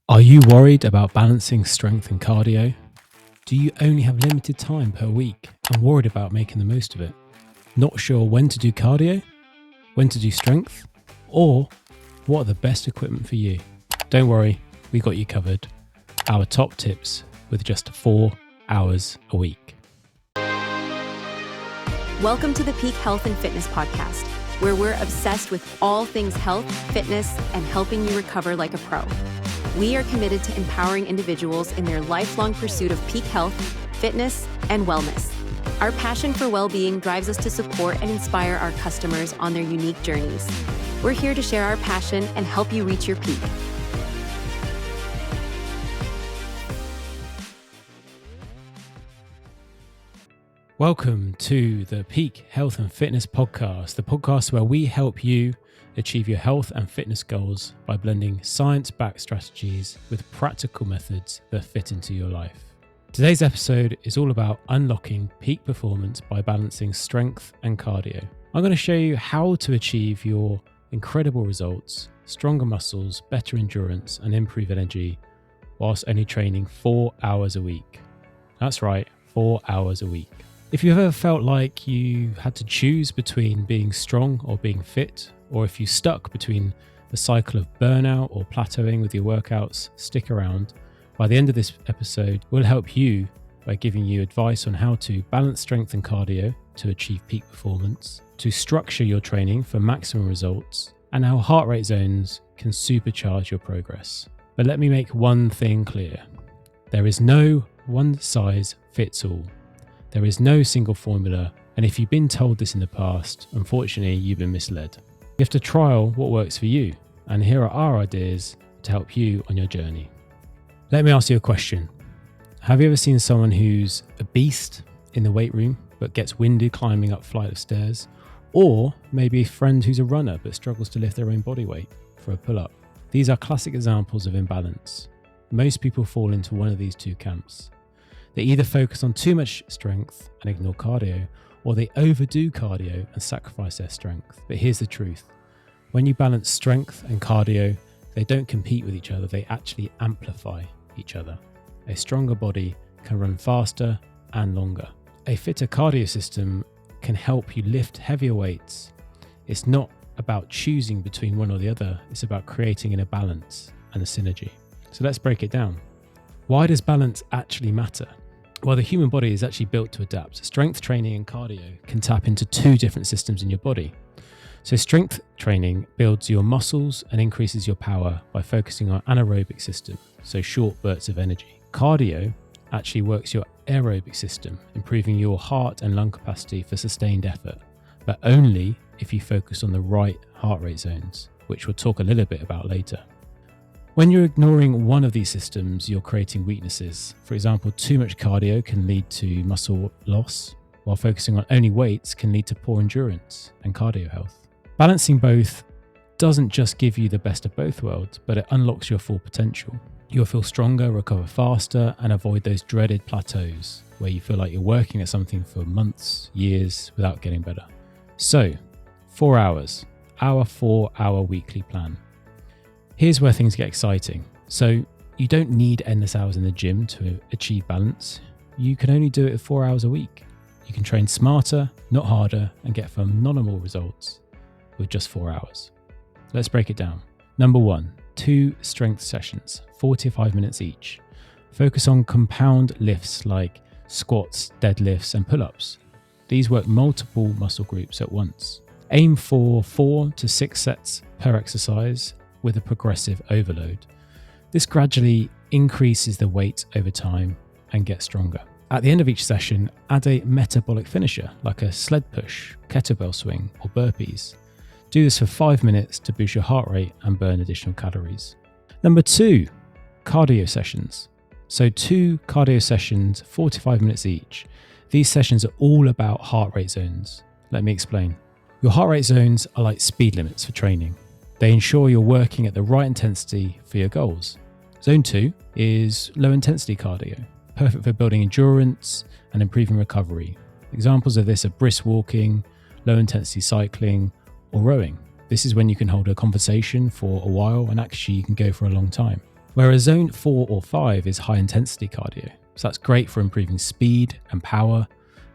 Are you worried about balancing strength and cardio? Do you only have limited time per week and worried about making the most of it? Not sure when to do cardio, when to do strength, or what are the best equipment for you? Don't worry, we got you covered. Our top tips with just 4 hours a week. Welcome to the Peak Health and Fitness Podcast, where we're obsessed with all things health, fitness, and helping you recover like a pro. We are committed to empowering individuals in their lifelong pursuit of peak health, fitness, and wellness. Our passion for well-being drives us to support and inspire our customers on their unique journeys. We're here to share our passion and help you reach your peak. Welcome to the Peak Health and Fitness Podcast, the podcast where we help you achieve your health and fitness goals by blending science-backed strategies with practical methods that fit into your life. Today's episode is all about unlocking peak performance by balancing strength and cardio. I'm going to show you how to achieve your incredible results, stronger muscles, better endurance, and improved energy whilst only training 4 hours a week. That's right, 4 hours a week. If you've ever felt like you had to choose between being strong or being fit, or if you stuck between the cycle of burnout or plateauing with your workouts, stick around. By the end of this episode, we'll help you by giving you advice on how to balance strength and cardio to achieve peak performance, to structure your training for maximum results, and how heart rate zones can supercharge your progress. But let me make one thing clear. There is no one size fits all. There is no single formula, and if you've been told this in the past, unfortunately, you've been misled. You have to trial what works for you, and here are our ideas to help you on your journey. Let me ask you a question. Have you ever seen someone who's a beast in the weight room but gets winded climbing up a flight of stairs? Or maybe a friend who's a runner but struggles to lift their own body weight for a pull-up? These are classic examples of imbalance. Most people fall into one of these two camps. They either focus on too much strength and ignore cardio, or they overdo cardio and sacrifice their strength. But here's the truth. When you balance strength and cardio, they don't compete with each other, they actually amplify each other. A stronger body can run faster and longer. A fitter cardio system can help you lift heavier weights. It's not about choosing between one or the other, it's about creating a balance and a synergy. So let's break it down. Why does balance actually matter? Well, the human body is actually built to adapt. Strength training and cardio can tap into two different systems in your body. So strength training builds your muscles and increases your power by focusing on anaerobic system, so short bursts of energy. Cardio actually works your aerobic system, improving your heart and lung capacity for sustained effort, but only if you focus on the right heart rate zones, which we'll talk a little bit about later. When you're ignoring one of these systems, you're creating weaknesses. For example, too much cardio can lead to muscle loss, while focusing on only weights can lead to poor endurance and cardio health. Balancing both doesn't just give you the best of both worlds, but it unlocks your full potential. You'll feel stronger, recover faster, and avoid those dreaded plateaus where you feel like you're working at something for months, years without getting better. So, 4 hours, our 4-hour weekly plan. Here's where things get exciting. So you don't need endless hours in the gym to achieve balance. You can only do it at 4 hours a week. You can train smarter, not harder, and get phenomenal results with just 4 hours. Let's break it down. Number 1, 2 strength sessions, 45 minutes each. Focus on compound lifts like squats, deadlifts, and pull-ups. These work multiple muscle groups at once. Aim for 4 to 6 sets per exercise with a progressive overload. This gradually increases the weight over time and gets stronger. At the end of each session, add a metabolic finisher like a sled push, kettlebell swing, or burpees. Do this for 5 minutes to boost your heart rate and burn additional calories. Number 2, cardio sessions. So 2 cardio sessions, 45 minutes each. These sessions are all about heart rate zones. Let me explain. Your heart rate zones are like speed limits for training. They ensure you're working at the right intensity for your goals. Zone 2 is low intensity cardio, perfect for building endurance and improving recovery. Examples of this are brisk walking, low intensity cycling, or rowing. This is when you can hold a conversation for a while and actually you can go for a long time. Whereas zone 4 or 5 is high intensity cardio. So that's great for improving speed and power.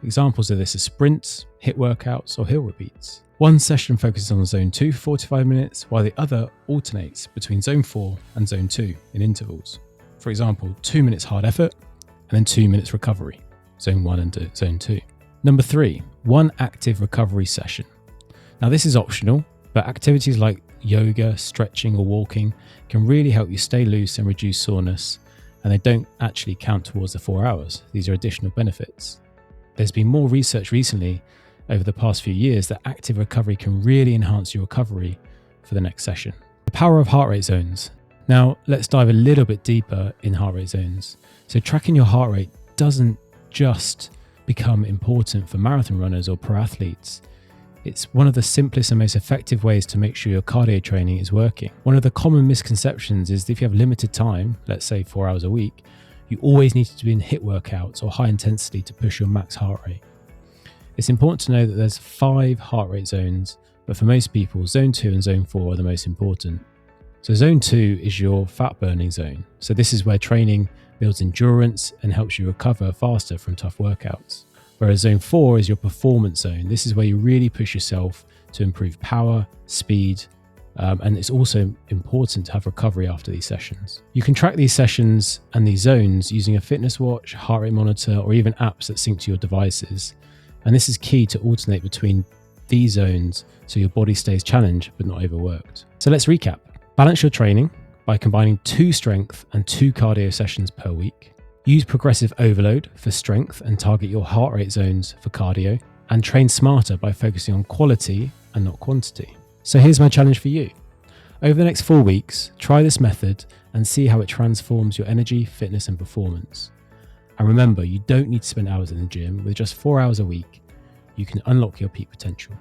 Examples of this are sprints, HIIT workouts, or hill repeats. One session focuses on zone 2 for 45 minutes, while the other alternates between zone 4 and zone 2 in intervals. For example, 2 minutes hard effort and then 2 minutes recovery, zone 1 and zone 2. Number 3, one active recovery session. Now this is optional, but activities like yoga, stretching, or walking can really help you stay loose and reduce soreness, and they don't actually count towards the 4 hours. These are additional benefits. There's been more research recently over the past few years that active recovery can really enhance your recovery for the next session. The power of heart rate zones. Now let's dive a little bit deeper in heart rate zones. So tracking your heart rate doesn't just become important for marathon runners or pro athletes. It's one of the simplest and most effective ways to make sure your cardio training is working. One of the common misconceptions is that if you have limited time, let's say 4 hours a week, you always need to be in HIIT workouts or high intensity to push your max heart rate. It's important to know that there's 5 heart rate zones, but for most people, zone 2 and zone 4 are the most important. So zone 2 is your fat burning zone. So this is where training builds endurance and helps you recover faster from tough workouts. Whereas zone 4 is your performance zone. This is where you really push yourself to improve power, speed, and it's also important to have recovery after these sessions. You can track these sessions and these zones using a fitness watch, heart rate monitor, or even apps that sync to your devices. And this is key to alternate between these zones so your body stays challenged but not overworked. So let's recap. Balance your training by combining 2 strength and 2 cardio sessions per week. Use progressive overload for strength and target your heart rate zones for cardio, and train smarter by focusing on quality and not quantity. So here's my challenge for you. Over the next 4 weeks, try this method and see how it transforms your energy, fitness, and performance. And remember, you don't need to spend hours in the gym. With just 4 hours a week, you can unlock your peak potential.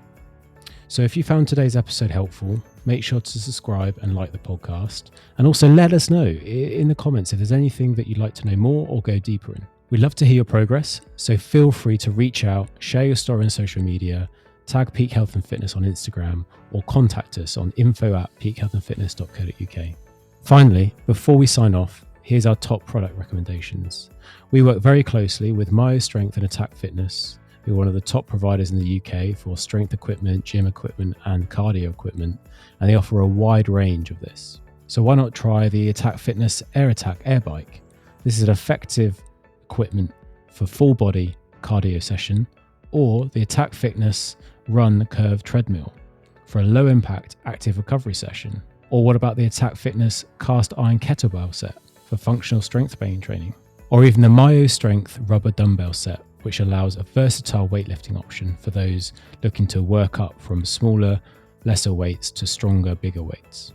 So if you found today's episode helpful, make sure to subscribe and like the podcast. And also let us know in the comments if there's anything that you'd like to know more or go deeper in. We'd love to hear your progress, so feel free to reach out, share your story on social media, tag Peak Health and Fitness on Instagram, or contact us on info@peakhealthandfitness.co.uk. Finally, before we sign off, here's our top product recommendations. We work very closely with MyoStrength and Attack Fitness. We're one of the top providers in the UK for strength equipment, gym equipment, and cardio equipment, and they offer a wide range of this. So why not try the Attack Fitness Air Attack Air Bike? This is an effective equipment for full body cardio session, or the Attack Fitness Run Curve Treadmill for a low impact active recovery session. Or what about the Attack Fitness Cast Iron Kettlebell set for functional strength training? Or even the MyoStrength Rubber Dumbbell set, which allows a versatile weightlifting option for those looking to work up from smaller, lesser weights to stronger, bigger weights.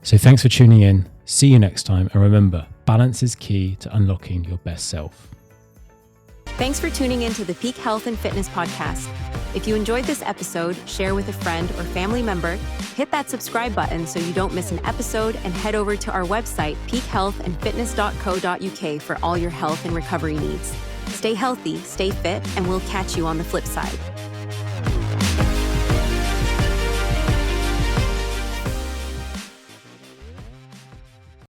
So thanks for tuning in. See you next time. And remember, balance is key to unlocking your best self. Thanks for tuning in to the Peak Health and Fitness podcast. If you enjoyed this episode, share with a friend or family member, hit that subscribe button so you don't miss an episode, and head over to our website, peakhealthandfitness.co.uk, for all your health and recovery needs. Stay healthy, stay fit, and we'll catch you on the flip side.